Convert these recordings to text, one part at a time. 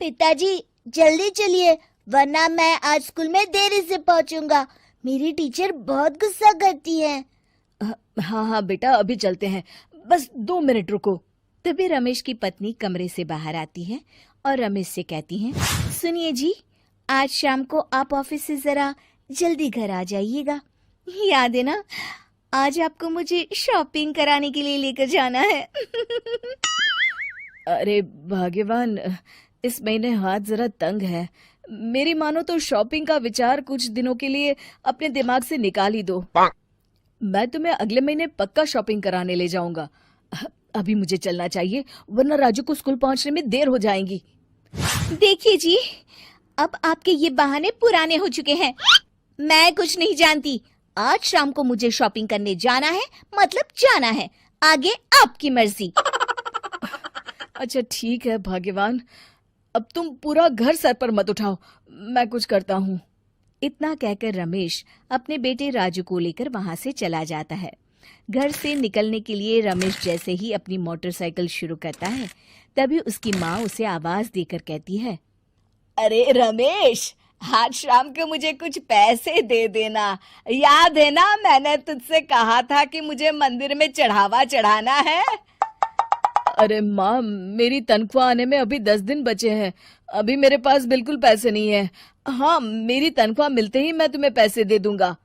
पिताजी जल्दी चलिए, वरना मैं आज स्कूल में देरी से पहुंचूंगा। मेरी टीचर बहुत गुस्सा करती है। हाँ हाँ बेटा, अभी चलते हैं, बस 2 मिनट रुको। तभी रमेश की पत्नी कमरे से बाहर आती है और रमेश से कहती है, सुनिए जी, आज शाम को आप ऑफिस से जरा जल्दी घर आ जाइएगा। याद है ना, आज आपको मुझे शॉपिंग कराने के लिए लेकर जाना है। अरे भाग्यवान, इस महीने हाथ जरा तंग है। मेरी मानो तो शॉपिंग का विचार कुछ दिनों के लिए अपने दिमाग से निकाल ही दो। मैं तुम्हें अगले महीने पक्का शॉपिंग कराने ले जाऊंगा। अभी मुझे चलना चाहिए, वरना राजू को स्कूल पहुंचने में देर हो जाएगी। देखिए जी, अब आपके ये बहाने पुराने हो चुके हैं। मैं कुछ नहीं जानती। आज शाम को मुझे शॉपिंग करने जाना है, मतलब जाना है। आगे आपकी मर्जी। अच्छा ठीक है भाग्यवान, अब तुम पूरा घर सर पर मत उठाओ, मैं कुछ करता हूँ। इतना कहकर रमेश अपने बेटे राजू को लेकर वहां से चला जाता है। घर से निकलने के लिए रमेश जैसे ही अपनी मोटरसाइकिल शुरू करता है, तभी उसकी माँ उसे आवाज देकर कहती है, अरे रमेश, आज शाम को मुझे कुछ पैसे दे देना। याद है ना, मैंने तुझसे कहा था कि मुझे मंदिर में चढ़ावा चढ़ाना है। अरे माँ, मेरी तनख्वाह आने में अभी 10 दिन बचे हैं। अभी मेरे पास बिल्कुल पैसे नहीं है। हाँ, मेरी तनख्वाह मिलते ही मैं तुम्हें पैसे दे दूंगा।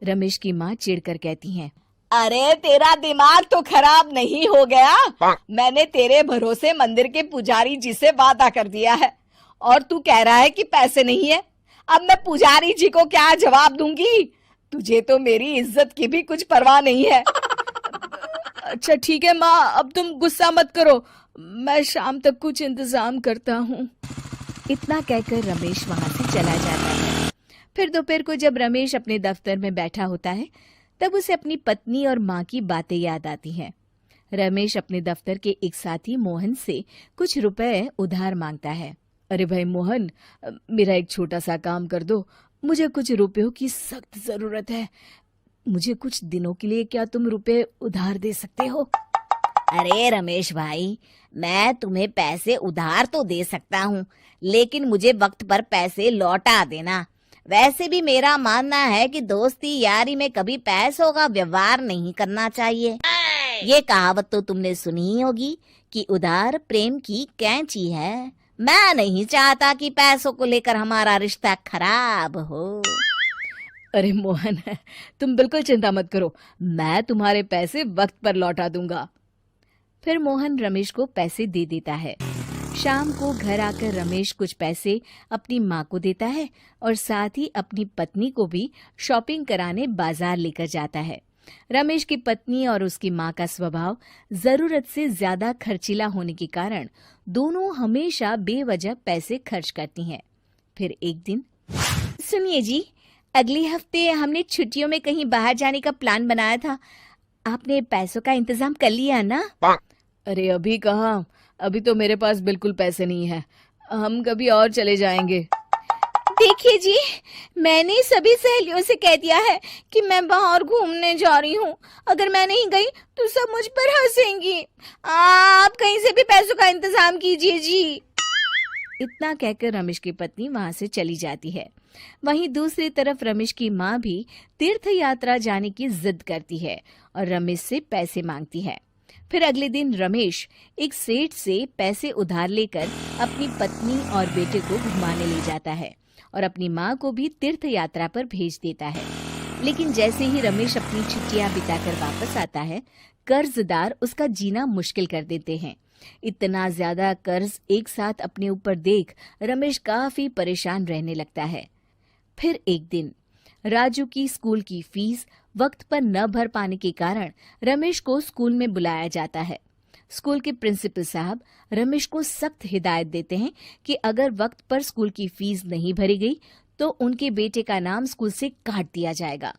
रमेश की माँ चिढ़कर कहती हैं, अरे तेरा दिमाग तो खराब नहीं हो गया? मैंने तेरे भरोसे मंदिर के पुजारी जी से वादा कर दिया है और तू कह रहा है कि पैसे नहीं है। अब मैं पुजारी जी को क्या जवाब दूंगी? तुझे तो मेरी इज्जत की भी कुछ परवाह नहीं है। अच्छा ठीक है माँ, अब तुम गुस्सा मत करो, मैं शाम तक कुछ इंतजाम करता हूँ। इतना कहकर रमेश वहां से चला जाता है। फिर दोपहर को जब रमेश अपने दफ्तर में बैठा होता है, तब उसे अपनी पत्नी और माँ की बातें याद आती हैं। रमेश अपने दफ्तर के एक साथी मोहन से कुछ रुपए उधार मांगता है। अरे भाई मोहन, मेरा एक छोटा सा काम कर दो, मुझे कुछ रुपयों की सख्त जरूरत है। मुझे कुछ दिनों के लिए क्या तुम रुपए उधार दे सकते हो? अरे रमेश भाई, मैं तुम्हें पैसे उधार तो दे सकता हूँ, लेकिन मुझे वक्त पर पैसे लौटा देना। वैसे भी मेरा मानना है कि दोस्ती यारी में कभी पैसों का व्यवहार नहीं करना चाहिए। ये कहावत तो तुमने सुनी ही होगी कि उधार प्रेम की कैंची है। मैं नहीं चाहता कि पैसों को लेकर हमारा रिश्ता खराब हो। अरे मोहन, तुम बिल्कुल चिंता मत करो, मैं तुम्हारे पैसे वक्त पर लौटा दूंगा। फिर मोहन रमेश को पैसे दे देता है। शाम को घर आकर रमेश कुछ पैसे अपनी माँ को देता है और साथ ही अपनी पत्नी को भी शॉपिंग कराने बाजार लेकर जाता है। रमेश की पत्नी और उसकी माँ का स्वभाव जरूरत से ज्यादा खर्चीला होने के कारण दोनों हमेशा बेवजह पैसे खर्च करती हैं। फिर एक दिन, सुनिए जी, अगले हफ्ते हमने छुट्टियों में कहीं बाहर जाने का प्लान बनाया था। आपने पैसों का इंतजाम कर लिया ना? अरे अभी कहाँ, अभी तो मेरे पास बिल्कुल पैसे नहीं है। हम कभी और चले जाएंगे। देखिए जी, मैंने सभी सहेलियों से कह दिया है कि मैं बाहर घूमने जा रही हूँ। अगर मैं नहीं गई तो सब मुझ पर हंसेंगी। आप कहीं से भी पैसों का इंतजाम कीजिए जी। इतना कहकर रमेश की पत्नी वहां से चली जाती है। वहीं दूसरी तरफ रमेश की माँ भी तीर्थ यात्रा जाने की जिद करती है और रमेश से पैसे मांगती है। फिर अगले दिन रमेश एक सेठ से पैसे उधार लेकर अपनी पत्नी और बेटे को घुमाने ले जाता है और अपनी माँ को भी तीर्थ यात्रा पर भेज देता है। लेकिन जैसे ही रमेश अपनी छुट्टियां बिताकर वापस आता है, कर्जदार उसका जीना मुश्किल कर देते हैं। इतना ज्यादा कर्ज एक साथ अपने ऊपर देख रमेश काफी परेशान रहने लगता है। फिर एक दिन राजू की स्कूल की फीस वक्त पर न भर पाने के कारण रमेश को स्कूल में बुलाया जाता है। स्कूल के प्रिंसिपल साहब रमेश को सख्त हिदायत देते हैं कि अगर वक्त पर स्कूल की फीस नहीं भरी गई तो उनके बेटे का नाम स्कूल से काट दिया जाएगा।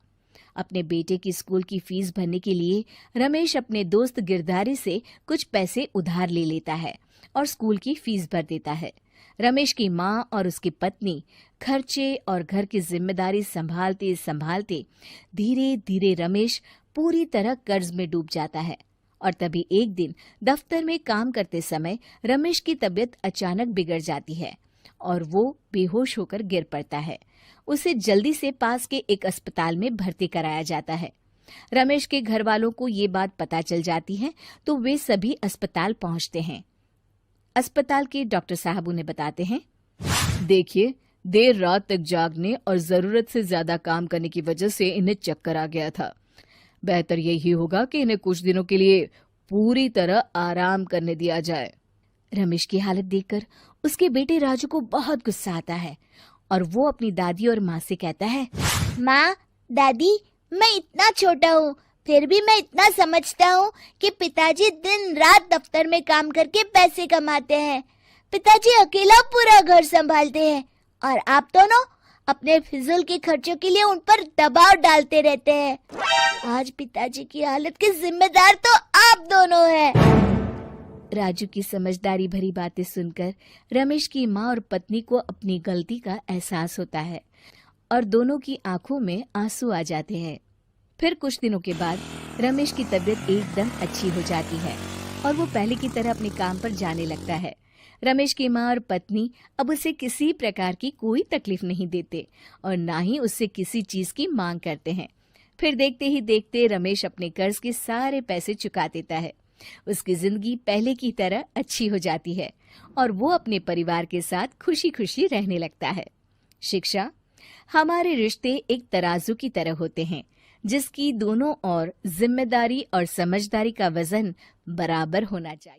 अपने बेटे की स्कूल की फीस भरने के लिए रमेश अपने दोस्त गिरधारी से कुछ पैसे उधार ले लेता है और स्कूल की फीस भर देता है। रमेश की माँ और उसकी पत्नी खर्चे और घर की जिम्मेदारी संभालते संभालते धीरे धीरे रमेश पूरी तरह कर्ज में डूब जाता है और तभी एक दिन दफ्तर में काम करते समय रमेश की तबीयत अचानक बिगड़ जाती है और वो बेहोश होकर गिर पड़ता है। उसे जल्दी से पास के एक अस्पताल में भर्ती कराया जाता है। रमेश के घर वालों को ये बात पता चल जाती है तो वे सभी अस्पताल पहुंचते हैं। अस्पताल के डॉक्टर साहब उन्हें बताते हैं, देखिए, देर रात तक जागने और जरूरत से ज्यादा काम करने की वजह से इन्हें चक्कर आ गया था। बेहतर यही होगा कि इन्हें कुछ दिनों के लिए पूरी तरह आराम करने दिया जाए। रमेश की हालत देखकर उसके बेटे राजू को बहुत गुस्सा आता है और वो अपनी दादी और माँ से कहता है, माँ, दादी, मैं इतना छोटा हूँ, फिर भी मैं इतना समझता हूँ कि पिताजी दिन रात दफ्तर में काम करके पैसे कमाते हैं। पिताजी अकेला पूरा घर संभालते हैं और आप दोनों अपने फिजूल के खर्चों के लिए उन पर दबाव डालते रहते हैं। आज पिताजी की हालत के जिम्मेदार तो आप दोनों हैं। राजू की समझदारी भरी बातें सुनकर रमेश की माँ और पत्नी को अपनी गलती का एहसास होता है और दोनों की आंखों में आंसू आ जाते हैं। फिर कुछ दिनों के बाद रमेश की तबीयत एकदम अच्छी हो जाती है और वो पहले की तरह अपने काम पर जाने लगता है। रमेश की माँ और पत्नी अब उसे किसी प्रकार की कोई तकलीफ नहीं देते और ना ही उससे किसी चीज की मांग करते हैं। फिर देखते ही देखते रमेश अपने कर्ज के सारे पैसे चुका देता है। उसकी जिंदगी पहले की तरह अच्छी हो जाती है और वो अपने परिवार के साथ खुशी खुशी रहने लगता है। शिक्षा, हमारे रिश्ते एक तराजू की तरह होते हैं जिसकी दोनों ओर जिम्मेदारी और समझदारी का वजन बराबर होना चाहिए।